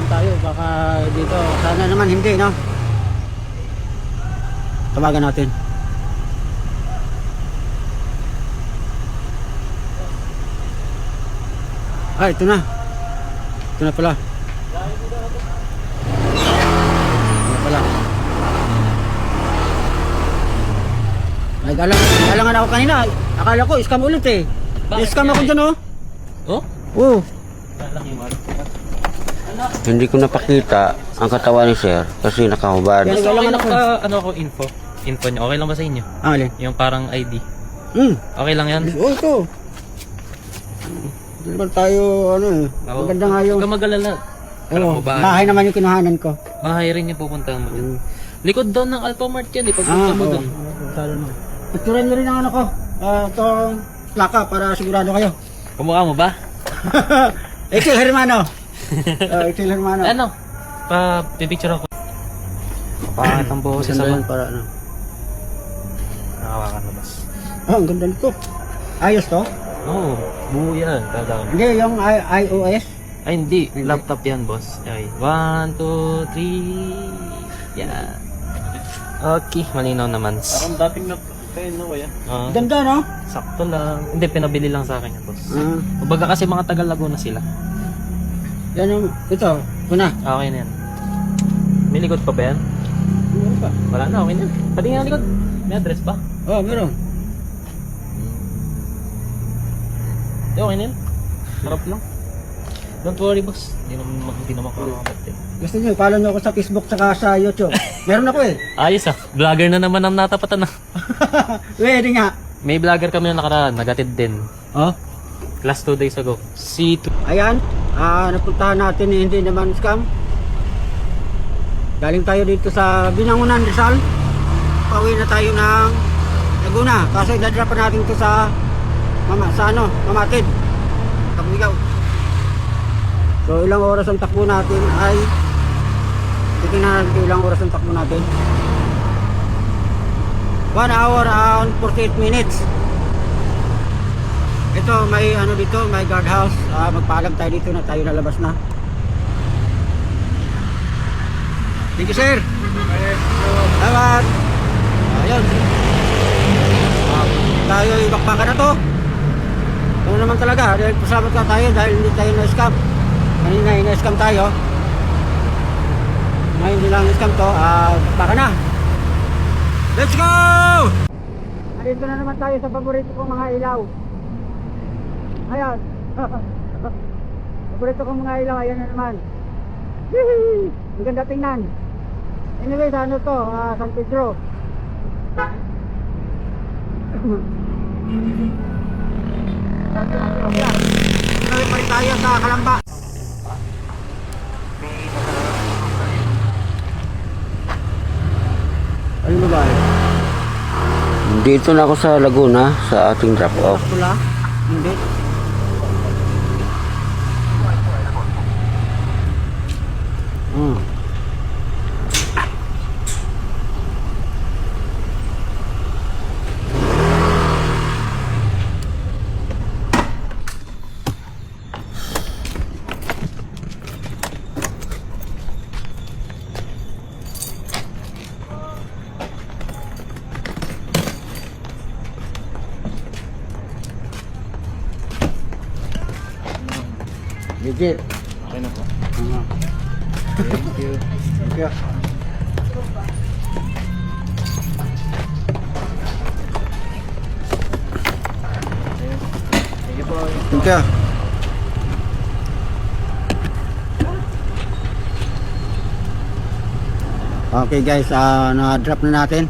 tayo. Baka dito. Sana naman hindi, no? Tawagan natin. Ah, ito na. Ito na pala. Ito na pala. Nag-alangan ako kanina. Akala ko, scam ulit eh. Scam ako dyan, oh. Oh? Oo. Hindi ko napakita ang katawan ni sir kasi nakahubad. Yan. Gusto Nag-alangan okay lang ako. ka, ano ako, info nyo. Okay lang ba sa inyo? Ah, alin? Yung parang ID. Okay lang yan? Oo, ito. Hindi naman tayo, ano eh. Oo. Maganda nga yung... Huwag ka mag-alala. Alam Oo, mo ba? bahay naman yung kinuhanan ko. Bahay rin yung pupuntahan mo dyan. Likod doon ng Alphamart yan eh. Pagpunta mo doon. Picturean nyo rin ang ano ko. Itong plaka para sigurado kayo. Kumukha mo ba? Excel Hermano. Excel Hermano. Ano? Pipicture ako. Pangat ang boses Ganda ako. yan para ano. Nakawakan na bas. Ang ganda nito. Ayos to? Oo. Buo yan. Tadaan. Hindi, yung iOS. Ay hindi. Laptop yan boss. Okay. 1, 2, 3. Yan. Okay. Malinaw naman. Parang dating na kayo no kaya? Ganda, no? Sakto lang. Hindi, pinabili lang sa akin yan boss. Ah, Kumbaga kasi mga taga Laguna sila. yan yung, ito. Una. Okay na yan. May likod pa ba yan? Ano pa? Wala na, okay na. Pati nga likod. May address pa. Oh, meron. Okay na yan. Harap lang. Don't worry boss. Hindi naman ko makakapit. Gusto nyo, follow nyo ako sa Facebook tsaka sa YouTube. Meron ako eh. Ayos ah. Vlogger na naman ang natapatan na. Pwede nga. May vlogger kami na nakaraan. Nagatid din. Oh. Last 2 days ago. C2. Ayan, napuntahan natin eh, hindi naman scam. Galing tayo dito sa Binangonan, Rizal. Pauwi na tayo ng Laguna. Kaso idadrop pa natin ito sa Mamatid. Kabugaw. So ilang oras ang takbo natin ay titingnan natin ilang oras ang takbo natin. 1 hour and 48 minutes. Ito may ano dito, may guardhouse. Magpaalam tayo dito na tayo lalabas na. Thank you sir. Salamat. Ayun. Tayo ibakbakan na to. Ano naman talaga, dahil pasalamat ka tayo dahil hindi tayo na-scam. Kanina na-scam tayo. Ngayon hindi lang na-scam to, baka na. Let's go! Dito na naman tayo sa paborito kong mga ilaw. Ayan. Paborito kong mga ilaw, ayan na naman. Hihi! Ang ganda tingnan. Anyway, sa ano to, San Pedro. Nawi pa rin tayo sa Kalamba. Ano ba ba? Dito na ako sa Laguna sa ating drop off. Pula? Hindi. Legit. Okay na po. Thank you. Thank you. Thank you po. Thank you. Okay guys, na-drop na natin.